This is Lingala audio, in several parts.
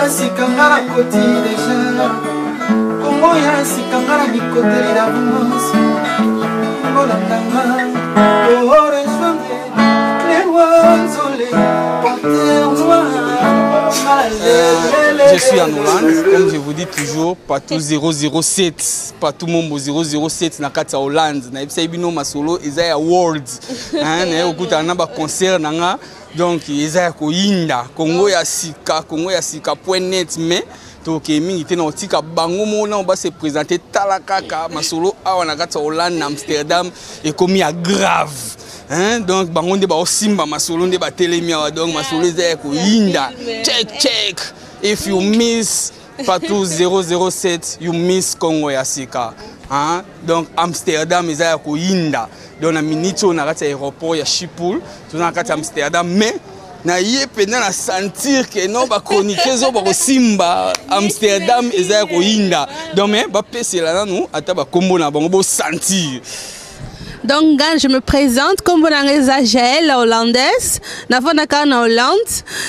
ya sikangara koti deja Kongo ya sikangara nikoteli la bonse Bolandanga Ore chwange Lewanzole Panthère noire Je suis en Hollande, comme je vous dis toujours, partout 007, partout Mombo 007 na kati ya Hollande. Na ebisa ibino masolo eza ya world. Na okuta na ba concert nanga donc eza ya koyinda Congo ya sika.net mais to ke mingi te na otika bango mona ba se présenter talakaka masolo awa na kati ya Hollande na Amsterdam ekomi ya grave. Hein? Donc, bangonde ba osimba masolo nde ba telemia donc masolo eza ko yinda. Check. If you miss partout 007, you miss Congo ya sika. Hein? Donc Amsterdam eza ko yinda. Donc na minito na kati aéroport ya Schiphol, to na kati Amsterdam mais na ye pena na sentir que non ba chroniquer zo ba simba Amsterdam eza ko yinda. Donc mais ba pesela na nous ata ba kombo na bango bo sentir. Donc, je me présente comme vous l'avez Jaël, la hollandaise. Na fondaka na Hollande.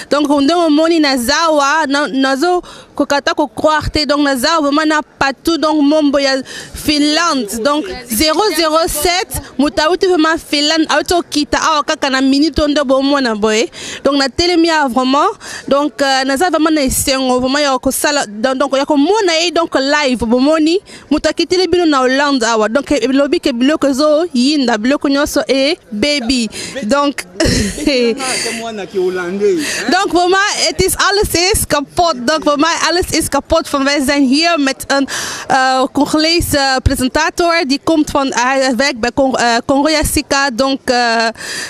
Donc, on donne mon nazawa, nazo kokata ko croire donc nazawa vraiment na partout donc mombo ya Finlande. Donc 007 mutauti vraiment Finlande auto kita awa kaka na minute ndo bomo na boy. Donc na telemia vraiment donc naza vraiment na esengo vraiment ya ko sala donc ya ko mona e donc live bomoni mutakitile bino na Hollande awa. Donc lobi ke biloko zo yinda biloko nyoso e baby. Donc donc voor mij, het is alles is kapot. Donc voor mij alles is kapot. Van wij zijn hier met een Congolese presentator die komt van werk bij Congo ya Sika. Donc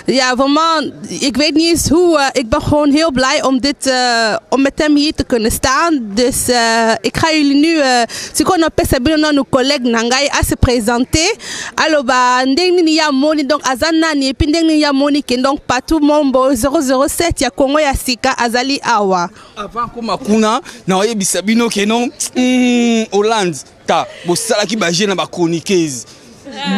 ja, vraiment, ik weet niet eens hoe. Ik ben gewoon heel blij om met hem hier te kunnen staan. Dus ik ga jullie nu, si kon op pesabino na collègue nangai à se présenter. Alors ba ndeng ni ya moni donc azana ni pindeng ni ya moni ken donc partout Mombo 007 ya Congo ya Sika azali awa. Avant koma kuna na oyebisa bino ke non Hollande ta bosala ki ba jeune ba chroniqueuse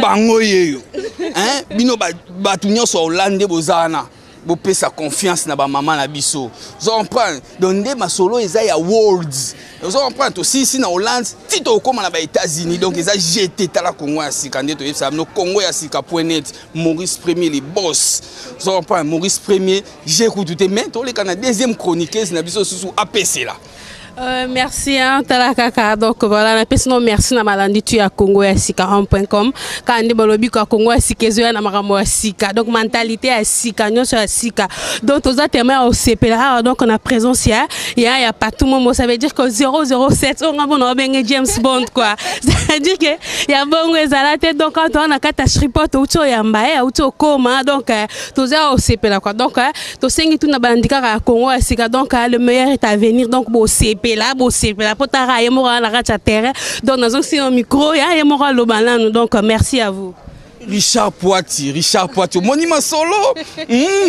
bango yeyo hein bino ba tunyo so Hollande bozana bo pesa confiance na ba maman na biso zo comprendre donc nde masolo eza ya worlds zo comprendre to si na Hollande tito koma na ba États-Unis donc eza jeté tala Congo ya Sika nde to yebisa no Congo ya Sika.net Maurice Premier les boss zo comprendre Maurice Premier j'écoute tout mais to le kana deuxième chroniqueuse na biso sous APC là. Merci hein Talakaka donc voilà na personne merci na malandi tu ya Congo ya Sika.com quand ndi balobi ko Congo ya Sika zo na makambo ya Sika donc mentalité ya Sika nyonso ya Sika donc aux témoins au CPLA donc on a présence il y a pas tout monde ça veut dire que 007 on a bien James Bond quoi ça veut dire que il y a bon ezalate donc quand on a kata report auto ya mbaye auto koma donc tous au CPLA quoi donc to sengi tout na bandika ya Congo ya Sika donc le meilleur est à venir donc bo CPLA bo CPLA potara yemora la racha terre donc nous aussi un micro ya yemora lo banano donc merci à vous. Richard Poiti, Moni Masolo,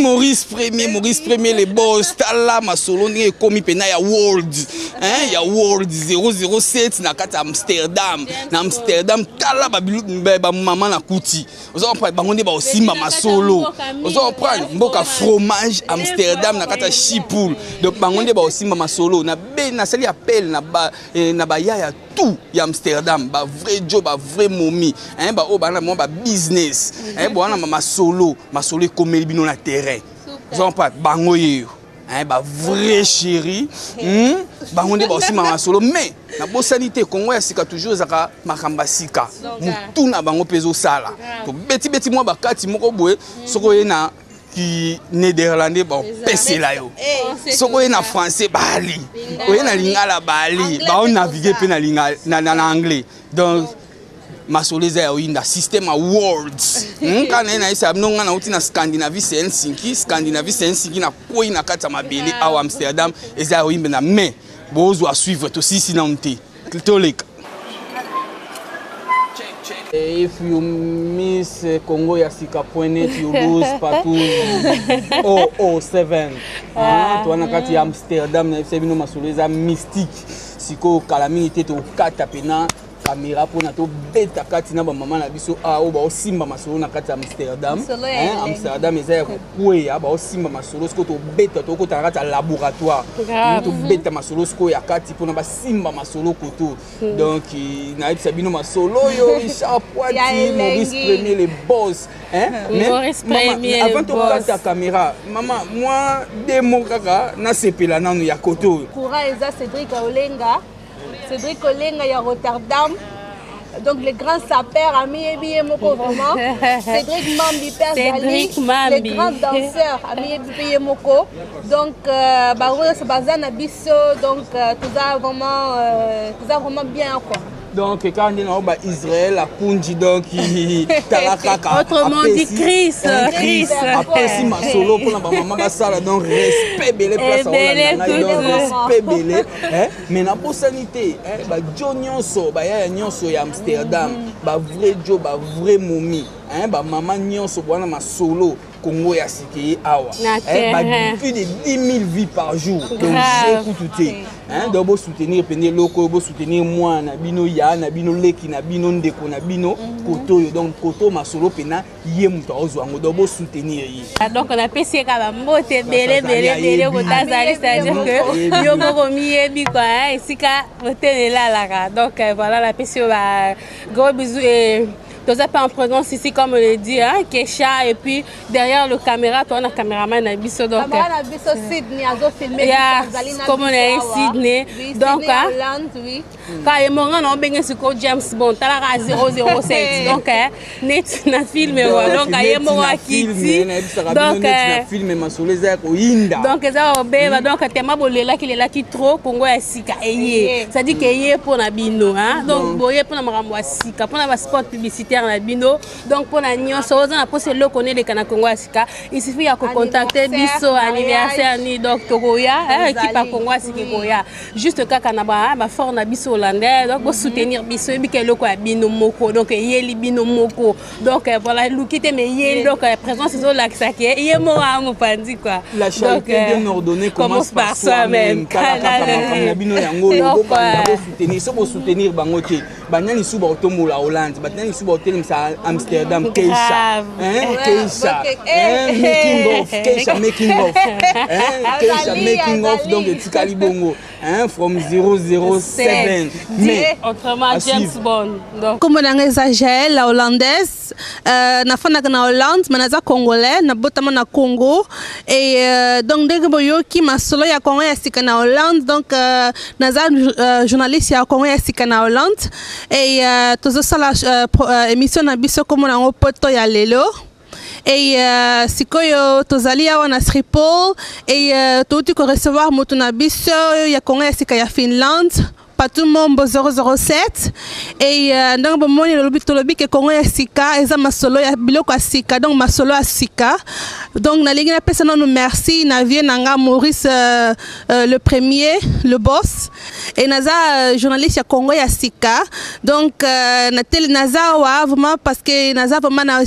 Maurice Premier, les boss, Tala Masolo, ni komi pena ya World, hein, ya World 007 na kata Amsterdam, na Amsterdam Tala ba maman na kuti. Vous en prenez, bangonde ba osimba Masolo. Vous en prenez, mboka fromage Amsterdam na kata Schiphol. Donc bangonde ba osimba Masolo, na sali appel na ba ya tout ya Amsterdam, ba vrai job, ba vrai momie, hein, ba o ba na mo ba business eh bona masolo komeli bino na terrain ont pas bango yeyo eh ba vrai chéri bango nde ba aussi masolo mais na bosanité Congo ya Sika toujours zaka makamba Sika mutu na bango pezo sala to beti moi bakati moko boye soko ye na qui néerlandais ba pesela yo soko ye na français bali oye na lingala bali ba on naviguer pe na lingala na anglais donc masoleza ya winda system awards kana na isa mnonga na uti na Scandinavie Helsinki na koi na kata mabele au Amsterdam eza wimbe na mais bozo à suivre to sisi na unte toleka. If you miss Congo ya Sika.net you lose partout 007 to na kati ya Amsterdam na bino masoleza mystique siko kalamite to kata pena caméra pour nato beta katina ba maman na biso a o ba o simba masolo na kati Amsterdam Amsterdam ezaya ko ya ba o simba masolo sko to beta to ko ta kati laboratoire to beta masolo sko ya kati pour na ba simba masolo koto donc na ebisa bino masolo yo Richard Poiti Maurice Premier les boss Maurice Premier avant to kati ta caméra maman moi des mots kaka na sepela nanu ya koto Koura eza Cédric Olenga il y a Rotterdam. Donc les grands sapeurs, Ami Ebi Moko vraiment. Cédric Mambi, Père Zali, les grands danseurs, Ami Ebi Moko. Donc, c'est Bazan Abisso, donc tout ça vraiment bien quoi. Donc quand on est Israël à Kunji donc autrement dit Chris après si ma solo pour la maman basala donc respect belé place respect belé mais na pour sanité ba Jonionso ba ya nyonso ya Amsterdam ba vrai Joe ba vrai mommy ba maman nyonso bwana ma solo Congo ya Siki awa plus de 10 000 vies par jour donc j'écoute donc vous soutenir pene loko vous soutenir moi na bino ya na bino leki na bino ndeko na bino koto donc koto masolo pena ye muto ozwango donc vous soutenir yi donc on a pesi ka ba mbote belé kotazali c'est-à-dire que yo moko miyebi quoi esika otelela laka donc voilà la pesi ba gros bisous et tous pas en présence ici comme on le dit Kesha et puis derrière le caméra toi on a caméraman na biso donc Sydney a filmé comme on est Sydney donc quand il monga na benga siko James Bond tala 007 donc net na film donc il monga kiti donc na film masolo za ko yinda donc ça obeba donc tema bolela qu'il est là qui trop Congo ya sika eye ça dit que eye pour na bino donc boye pour na makambo ya sika pour na sport publicitaire na bino donc pour na nyonso oza pour se le connaître les kana Congo ya sika il suffit ya ko contacter biso anniversaire ni donc tokoya équipe à Congo ya sika koya juste kaka na ba fort na biso hollandais donc pour soutenir biso bi ke loko ya bino moko donc yeli bino moko donc voilà lukite mais yeli donc présence zo la kisake ye mo amu pandi quoi la charité bien ordonnée commence par soi-même kala bino yango yo soutenir so bo soutenir bango te banyani suba otomo la Hollande banyani suba Amsterdam Keisha making of donc Tikali Bongo from 007 mais autrement James Bond donc comme on exagère la hollandaise na fana na Hollande manaza congolais na botama na Congo et donc dès que boyoki masolo ya Congo ya sika na Hollande donc naza journaliste ya Congo ya sika na Hollande et tozo sala émission na biso comme na poto ya lelo et sikoyo tozali awa na Schiphol et touti ko recevoir moto na biso ya Congo ya sika ya Finlande tout le monde 007 et donc bon moi le que Congo ya sika eza masolo ya biloko sika donc masolo ya sika donc na lingi na pesa nous merci na vie nanga Maurice le premier le boss et naza journaliste ya Congo ya sika donc na tele naza wa vraiment parce que naza vraiment na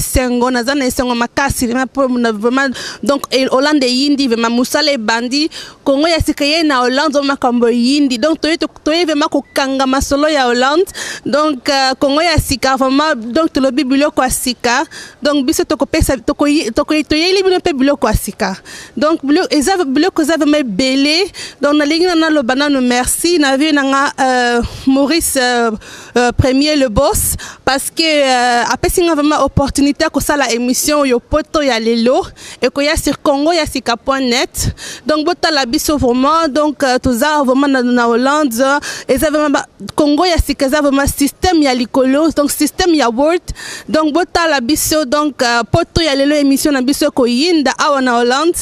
sengo makasi vraiment donc Hollande yindi vraiment musale bandi Congo ya sika ye na Hollande makambo yindi donc to vraiment ko kanga masolo ya Hollande donc Congo ya sika vraiment donc to lobi biloko ya sika donc biso to ko pesa to yeli bino pe biloko ya sika donc biloko za vraiment belé donc na lingi na lo banano merci na vie na Maurice premier le boss parce que après singa vraiment opportunité ko sala émission yo poto ya lelo et ko ya sur Congo ya sika.net donc botala biso vraiment donc toza vraiment na Hollande et ça vraiment Congo ya sika za vraiment système ya likolo donc système ya word donc botala biso donc poto ya lelo émission na biso ko yinda awa na Hollande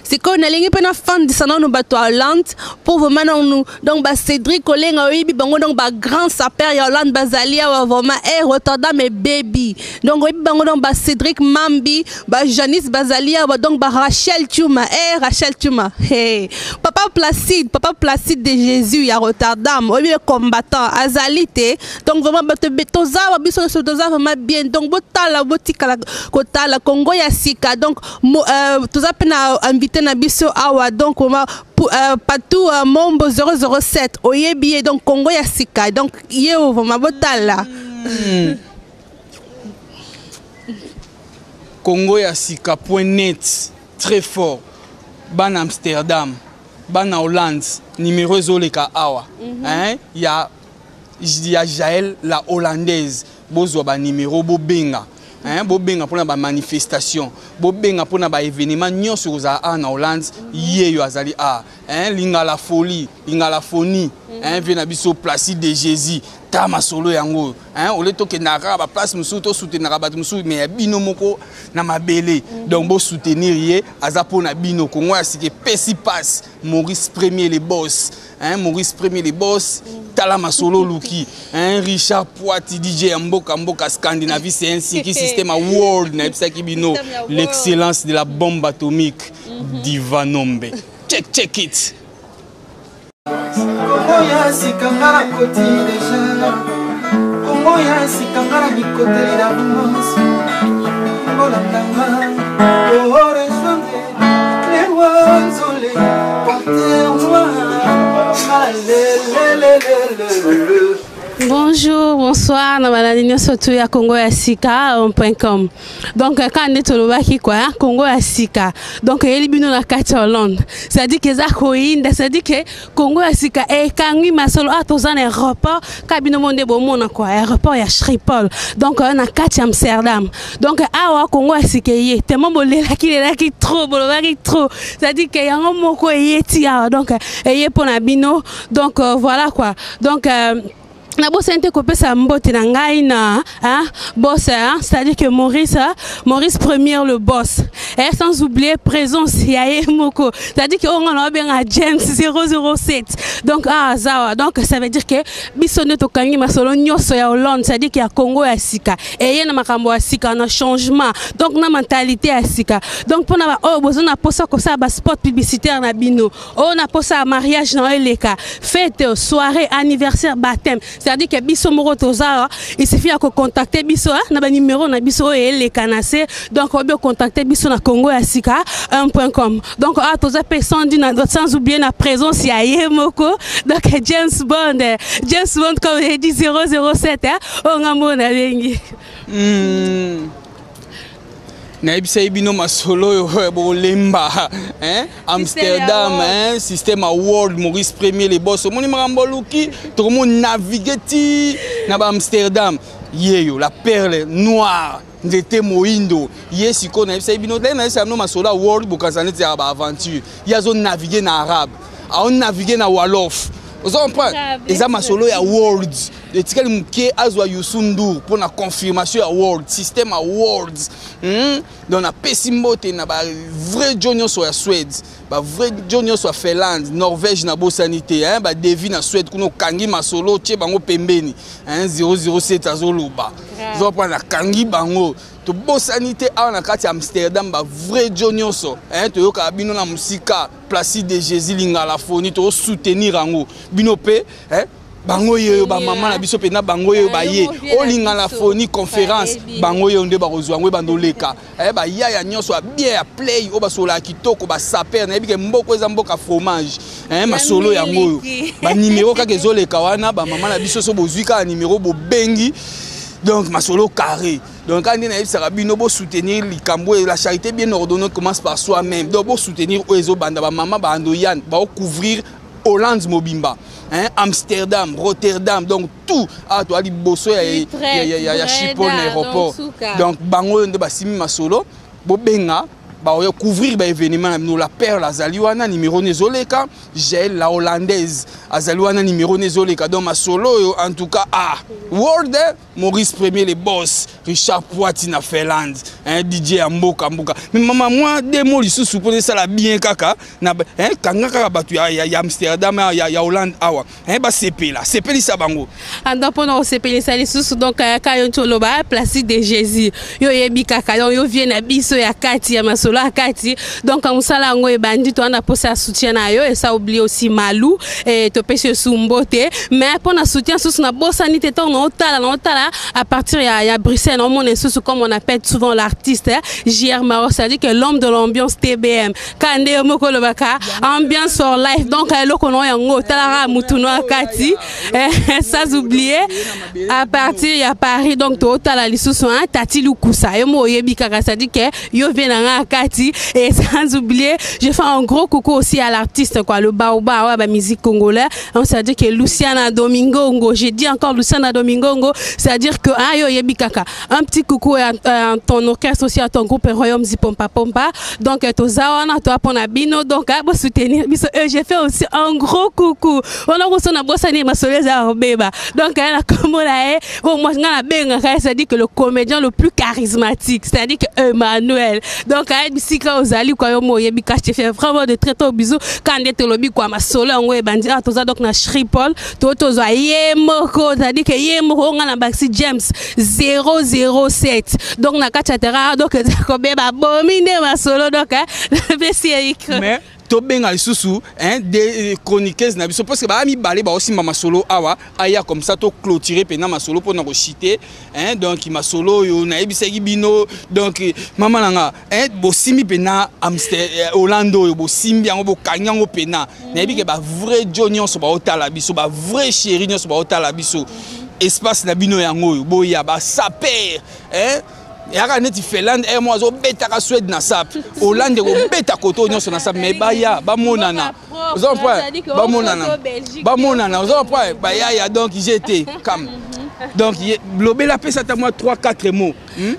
c'est qu'on a lingi pena fan de sanon bato Hollande pour vraiment nous donc ba Cédric Olenga oyibi bango donc ba grand sapeur ya Hollande bazali awa vraiment Rotterdam et baby donc oyibi bango donc ba Cédric Mambi ba Janice bazali awa donc ba Rachel Tuma hey papa Placide de Jésus ya Rotterdam oyibi combattant azalité donc vraiment bato betoza ba biso toza vraiment bien donc botala botika kotala Congo ya sika donc toza pena invité na biso awa donc Patou Mombo 007 oyebi donc Congo ya sika donc yo vraiment botala Congo ya sika.net très fort ban Amsterdam ban Hollande numéro ezoleka awa hein ya Jaël la hollandaise bozwa ba numéro bobenga hein bobenga pona ba manifestation bobenga pona ba événement nyonso za en Hollande yeyo azali a hein linga la folie linga la phonie hein vient biso Placide de Jésus tama solo yango hein ole to ke naka ba place musu to soutenir ba musu mais bino moko na mabele donc bo soutenir ye azapo na bino Congo ya sike pesi passe Maurice Premier les boss hein Maurice Premier les boss tala masolo luki hein Richard Poiti DJ Mboka Mboka Scandinavie c'est un système world na bisaki bino l'excellence de la bombe atomique d'Ivanombe check it Congo ya sikangara koti deja Congo ya sikangara nikoteli la bumos Bolanganga Ore shonge Le wanzole Porte moi Bonjour, bonsoir, na maladie surtout ya Congo ya sika.com. Donc quand on est au Lobaki quoi, Congo ya sika. Donc il bino na kati Hollande. Ça dit que ça coïnde, ça dit que Congo ya sika et kangi masolo atozan aéroport, kabino monde bomo na quoi, aéroport ya Schiphol. Donc na kati Amsterdam. Donc awa Congo ya sika yé, tellement bolela ki trop, bolobaki trop. Ça dit que yango moko yeti awa. Donc yé pona bino. Donc voilà quoi. Donc na boss intercopé sa mbote na ngai na boss c'est-à-dire que Maurice Premier le boss et sans oublier présence ya moko c'est-à-dire que on a bien à James 007 donc zawa donc ça veut dire que bisone to kangi masolo nyoso ya Hollande c'est-à-dire que ya Congo ya sika et yena makambo ya sika na changement donc na mentalité ya sika donc pour na besoin na posa ko ça ba spot publicitaire na bino na posa mariage na eleka fête soirée anniversaire baptême c'est-à-dire que biso moko toza il suffit de contacter biso na ba numéro na biso et les canacé donc on peut contacter biso na Congo ya sika.com donc toza personne sans oublier la présence ya Yemoko donc James Bond comme il dit 007 on ngambo na bengi na ibisa ibino masolo yo bolemba hein Amsterdam hein système world Maurice Premier les boss moni makambo luki to mo navigati na ba Amsterdam yeyo la perle noire ndete moindo yesiko na ibisa ibino na ibisa no masolo world bokazane ti ba aventure yazo naviguer na arabe a on naviguer na wolof vous comprenez les masolo ya world de tikali muke azwa Yusundur pour la confirmation à world système à world donc na pesimbote na ba vrai jonyo so ya Suède ba vrai jonyo so Finlande Norvège na bosanité hein ba devi na Suède kuno kangi masolo tie bango pembeni hein 007 azoloba zo pa na kangi bango to bosanité a na kati Amsterdam ba vrai jonyo so hein to yoka bino na musika Placide de Jésus linga la phonie to soutenir ango bino pe hein bango yo ba mama na biso pena bango yo ba ye olinga la phonie conférence bango yo nde ba kozwa ngwe bandoleka ba ya nyonso bien ya play o ba sola kitoko ba saper na bike mboko eza mboka fromage masolo ya ngoyo ba numéro kaka ezoleka wana ba mama na biso so bozwika numéro bo bengi donc masolo carré donc quand on a sabino bo soutenir likambo et la charité bien ordonnée commence par soi-même donc bo soutenir oezo banda ba mama ba andoyan ba couvrir Hollande mobimba hein Amsterdam Rotterdam donc tout to ali bosso ya Schiphol aéroport donc bango nde basimi masolo bo benga ba couvrir ba événement no la perle azali wana numéro nezoleka Jaël la hollandaise azali wana numéro nezoleka donc masolo en tout cas world Maurice Premier les boss Richard Poiti na Finlande hein DJ Mboka Mboka mais maman moi des mots lisusu pour ça la bien kaka na hein kanga kaka batu ya Amsterdam ya Hollande awa hein ba CP là CP li sabango anda pona CP ça lisusu donc ka yo toloba Placide de Jésus yo yebi kaka yo vient na biso ya kati ya masolo masolo akati donc musala ngo ebandi to na posa soutien na yo et ça oublie aussi Malou et to pese Sumbote mais pour na soutien sous na bossa ni te ton otala à partir ya Bruxelles on mon sous comme on appelle souvent l'artiste JR Maro, ça dit que l'homme de l'ambiance TBM kande moko lobaka ambiance sur live donc lokono yango tala mutuno akati sans oublier à partir ya Paris donc to otala lisusu Tati Lukusa yo mo yebi kaka, ça dit que yo venanga akati et sans oublier je fais un gros coucou aussi à l'artiste quoi, le baoba ouais, bah musique congolaise on ça dit que Luciana Domingo, j'ai dit encore Luciana Domingo, c'est à dire que yo yebi kaka un petit coucou à ton orchestre aussi, à ton groupe Royaume Zipompa Pompa donc tozawana to apona bino donc à soutenir j'ai fait aussi un gros coucou on a reçu na bossani masoleza obeba donc la comme là moi ngana benga ça dit que le comédien le plus charismatique, c'est-à-dire que Emmanuel donc à bisika ozali kwa yo moye bika je fais vraiment de très tôt bisous quand ndete lobi kwa masolo ngo ebandi toza donc na Shripol tozo yemoko, c'est-à-dire que yemoko ngana Baxi James 007 donc na kachatera donc ko beba bomine masolo donc mais to benga lisusu des chroniqueuses na biso parce que ba mi balé ba aussi mama solo awa aya comme ça to clôturer pena masolo pour na ko citer donc masolo yo na ebisaki bino donc mama nanga bo simi pena Amsterdam Orlando yo bo simbi yango bo kanyango pena na ebi ke ba vrai jonion so ba otala biso ba vrai chéri nyo so ba otala biso espace na bino yango yo bo ya ba saper yaka neti Finlande moi zo beta ka Suède na sap Hollande ko beta koto nyonso na sap mais baya ba monana vous en pouvez ba monana vous en pouvez ba ya donc j'étais comme donc blobé la paix ça t'a moi 3-4 mots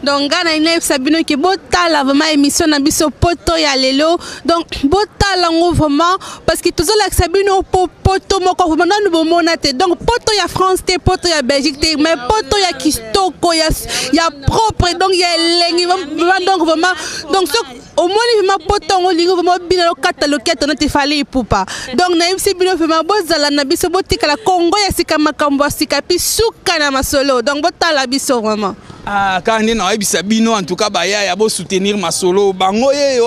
donc gana ina sabino ki botala vraiment émission na biso poto ya lelo donc botala ngo vraiment parce que toujours la sabino poto moko vraiment nous bomona te donc poto ya France te poto ya Belgique te mais poto ya Kistoko ya propre donc ya lengi donc vraiment donc au moins vraiment poto ngo lingo vraiment bina lo kata lo keto na te fali pupa donc na imsi bino vraiment bozala na biso botika la Congo ya sika makambo sika pi suka na masolo donc botala biso vraiment quand on a ebisa bino en tout cas ba ya bo soutenir masolo bango yo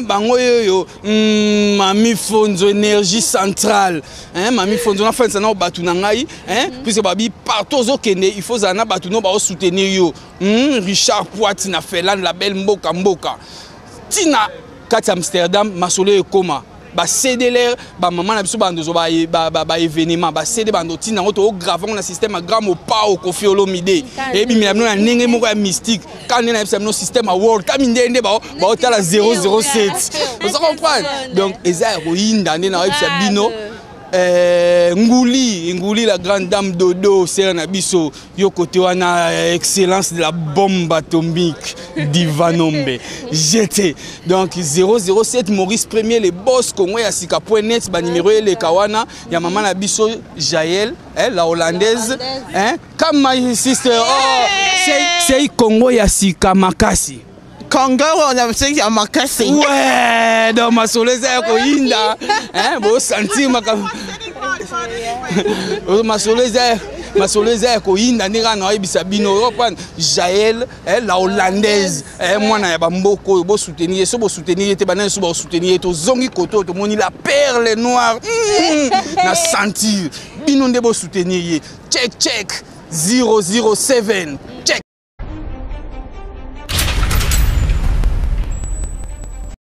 bango yo Mami Fonzo énergie centrale Mami Fonzo na fin ça na batu na ngai puisque babi partout zo kende il faut zana batu no ba soutenir yo Richard Poiti na Finlande la belle mboka tina kati Amsterdam masolo e koma ba céder l'air ba maman na biso bando zo ba événement ba céder bando tina to gravant na système grand au pas au Koffi Olomide et bi mi na ndenge moko ya mystique quand na biso no système world kami ndende ba otala 007 vous comprenez donc eza ko yinda ndena na biso bino Nguli la grande dame Dodo Serna Biso yo côté wana excellence de la bombe atomique d'Ivanombe j'étais donc 007 Maurice Premier les boss Congo ya sika.net ba numéro les kawana ya maman na Biso Jaël la hollandaise comme my sister c'est Congo ya sika makasi Congo on a fait à Makassi. Ouais, dans ma soleza ko inda, bo sentir ma soleza ko inda ni kana ibisa bino reprendre Jaël la hollandaise mwana ya bamboko bo soutenir so bo soutenir te banan so bo soutenir to zongi koto to moni la perle noire na sentir bino nde bo soutenir check 007 check